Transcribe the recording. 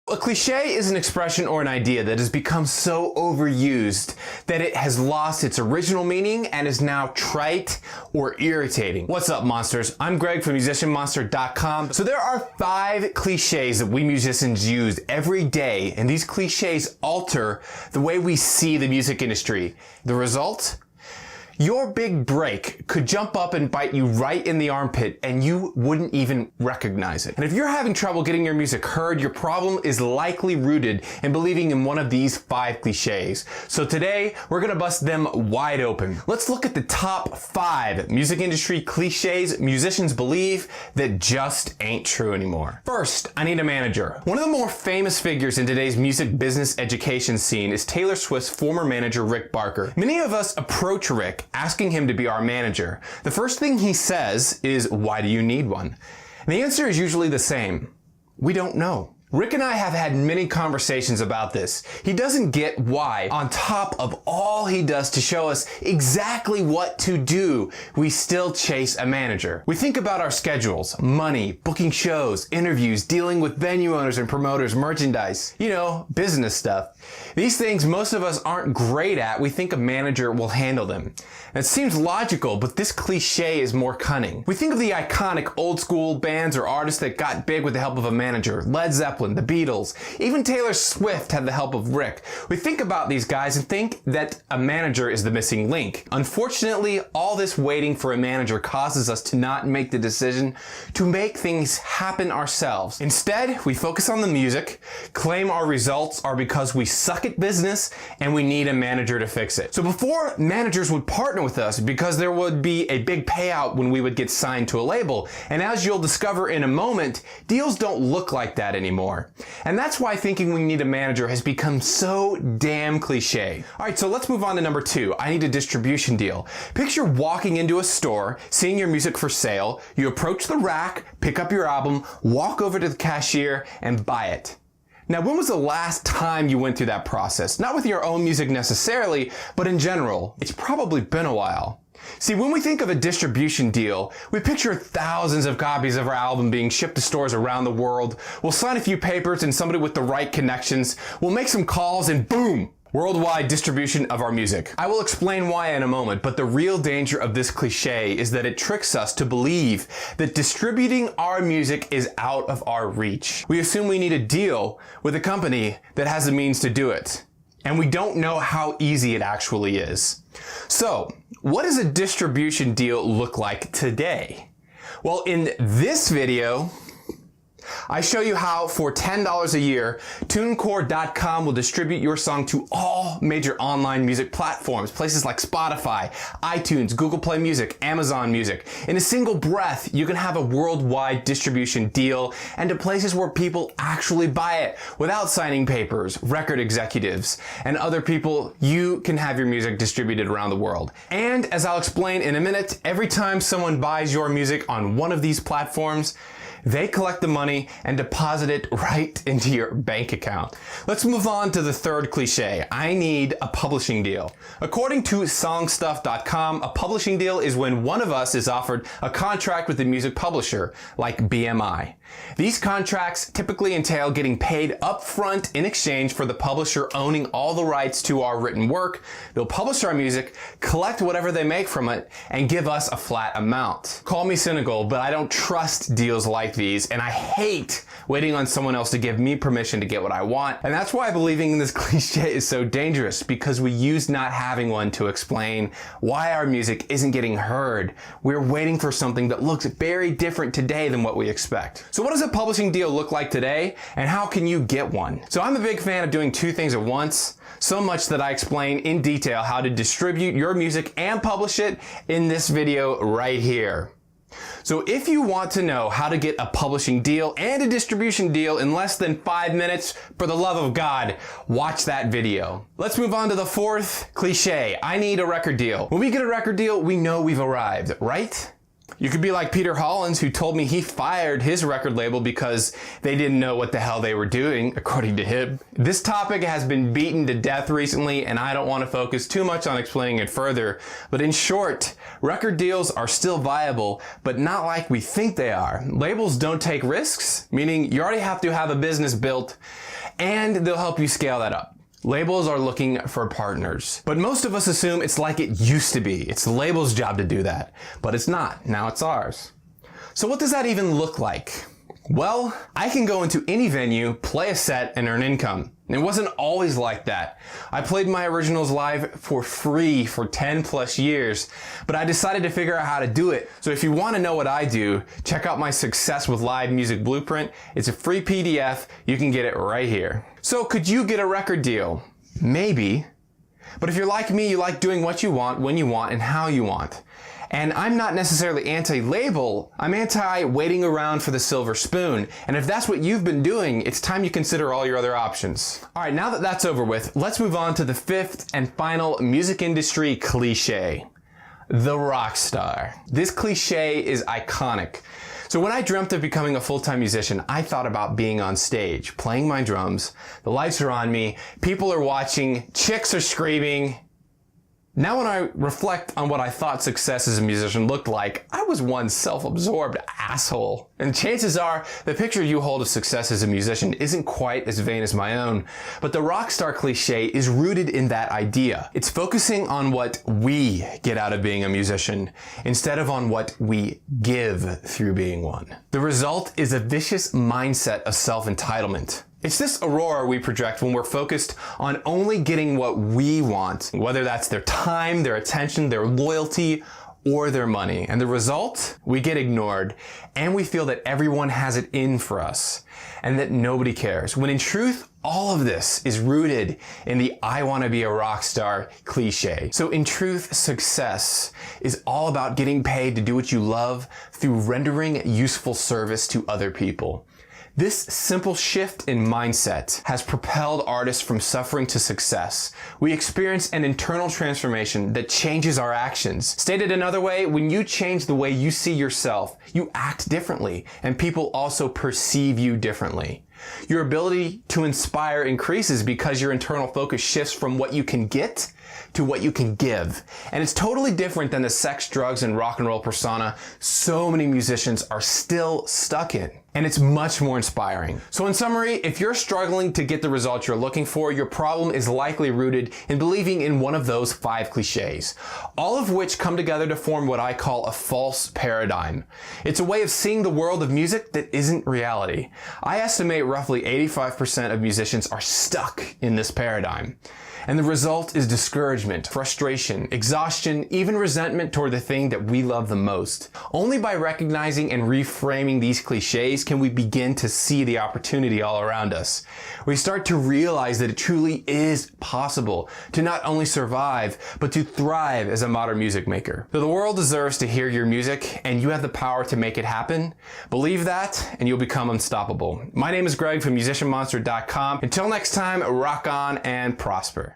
A cliche is an expression or an idea that has become so overused that it has lost its original meaning and is now trite or irritating. What's up, monsters? I'm Greg from musicianmonster.com. So there are 5 cliches that we musicians use every day, and these cliches alter the way we see the music industry. The result? Your big break could jump up and bite you right in the armpit and you wouldn't even recognize it. And if you're having trouble getting your music heard, your problem is likely rooted in believing in one of these 5 cliches. So today, we're gonna bust them wide open. Let's look at the top 5 music industry cliches musicians believe that just ain't true anymore. First, I need a manager. One of the more famous figures in today's music business education scene is Taylor Swift's former manager, Rick Barker. Many of us approach Rick asking him to be our manager. The first thing he says is, "Why do you need one?" And the answer is usually the same. We don't know. Rick and I have had many conversations about this. He doesn't get why, on top of all he does to show us exactly what to do, we still chase a manager. We think about our schedules, money, booking shows, interviews, dealing with venue owners and promoters, merchandise, business stuff. These things most of us aren't great at. We think a manager will handle them. And it seems logical, but this cliche is more cunning. We think of the iconic old school bands or artists that got big with the help of a manager. Led Zeppelin, the Beatles, even Taylor Swift had the help of Rick. We think about these guys and think that a manager is the missing link. Unfortunately, all this waiting for a manager causes us to not make the decision to make things happen ourselves. Instead, we focus on the music, claim our results are because we suck at business and we need a manager to fix it. So before, managers would partner with us because there would be a big payout when we would get signed to a label. And as you'll discover in a moment, deals don't look like that anymore. And that's why thinking we need a manager has become so damn cliche. Alright, so let's move on to number 2. I need a distribution deal. Picture walking into a store, seeing your music for sale, you approach the rack, pick up your album, walk over to the cashier, and buy it. Now, when was the last time you went through that process? Not with your own music necessarily, but in general. It's probably been a while. See, when we think of a distribution deal, we picture thousands of copies of our album being shipped to stores around the world. We'll sign a few papers and somebody with the right connections. We'll make some calls and boom! Worldwide distribution of our music. I will explain why in a moment, but the real danger of this cliche is that it tricks us to believe that distributing our music is out of our reach. We assume we need a deal with a company that has the means to do it. And we don't know how easy it actually is. So, what does a distribution deal look like today? Well, in this video, I show you how for $10 a year, TuneCore.com will distribute your song to all major online music platforms, places like Spotify, iTunes, Google Play Music, Amazon Music. In a single breath, you can have a worldwide distribution deal and to places where people actually buy it without signing papers, record executives, and other people. You can have your music distributed around the world. And as I'll explain in a minute, every time someone buys your music on one of these platforms, they collect the money and deposit it right into your bank account. Let's move on to the third cliche. I need a publishing deal. According to songstuff.com, a publishing deal is when one of us is offered a contract with a music publisher, like BMI. These contracts typically entail getting paid upfront in exchange for the publisher owning all the rights to our written work. They'll publish our music, collect whatever they make from it, and give us a flat amount. Call me cynical, but I don't trust deals like these, and I hate waiting on someone else to give me permission to get what I want. And that's why believing in this cliche is so dangerous, because we use not having one to explain why our music isn't getting heard. We're waiting for something that looks very different today than what we expect. So what does a publishing deal look like today, and how can you get one? So I'm a big fan of doing 2 things at once, so much that I explain in detail how to distribute your music and publish it in this video right here. So if you want to know how to get a publishing deal and a distribution deal in less than 5 minutes, for the love of God, watch that video. Let's move on to the 4th cliche. I need a record deal. When we get a record deal, we know we've arrived, right? You could be like Peter Hollins, who told me he fired his record label because they didn't know what the hell they were doing, according to him. This topic has been beaten to death recently, and I don't want to focus too much on explaining it further. But in short, record deals are still viable, but not like we think they are. Labels don't take risks, meaning you already have to have a business built, and they'll help you scale that up. Labels are looking for partners. But most of us assume it's like it used to be. It's the label's job to do that. But it's not. Now it's ours. So what does that even look like? Well, I can go into any venue, play a set, and earn income. It wasn't always like that. I played my originals live for free for 10 plus years, but I decided to figure out how to do it. So if you want to know what I do, check out my Success with Live Music Blueprint. It's a free PDF. You can get it right here. So could you get a record deal? Maybe. But if you're like me, you like doing what you want, when you want, and how you want. And I'm not necessarily anti-label, I'm anti-waiting around for the silver spoon. And if that's what you've been doing, it's time you consider all your other options. All right, now that that's over with, let's move on to the fifth and final music industry cliche, the rock star. This cliche is iconic. So when I dreamt of becoming a full-time musician, I thought about being on stage, playing my drums, the lights are on me, people are watching, chicks are screaming. Now when I reflect on what I thought success as a musician looked like, I was one self-absorbed asshole. And chances are, the picture you hold of success as a musician isn't quite as vain as my own, but the rock star cliche is rooted in that idea. It's focusing on what we get out of being a musician, instead of on what we give through being one. The result is a vicious mindset of self-entitlement. It's this aurora we project when we're focused on only getting what we want, whether that's their time, their attention, their loyalty, or their money. And the result? We get ignored, and we feel that everyone has it in for us, and that nobody cares. When in truth, all of this is rooted in the I want to be a rock star cliche. So in truth, success is all about getting paid to do what you love through rendering useful service to other people. This simple shift in mindset has propelled artists from suffering to success. We experience an internal transformation that changes our actions. Stated another way, when you change the way you see yourself, you act differently, and people also perceive you differently. Your ability to inspire increases because your internal focus shifts from what you can get to what you can give. And it's totally different than the sex, drugs, and rock and roll persona so many musicians are still stuck in. And it's much more inspiring. So in summary, if you're struggling to get the results you're looking for, your problem is likely rooted in believing in one of those 5 cliches, all of which come together to form what I call a false paradigm. It's a way of seeing the world of music that isn't reality. I estimate roughly 85% of musicians are stuck in this paradigm. And the result is discouragement, frustration, exhaustion, even resentment toward the thing that we love the most. Only by recognizing and reframing these cliches can we begin to see the opportunity all around us. We start to realize that it truly is possible to not only survive, but to thrive as a modern music maker. So the world deserves to hear your music, and you have the power to make it happen. Believe that, and you'll become unstoppable. My name is Greg from musicianmonster.com. Until next time, rock on and prosper.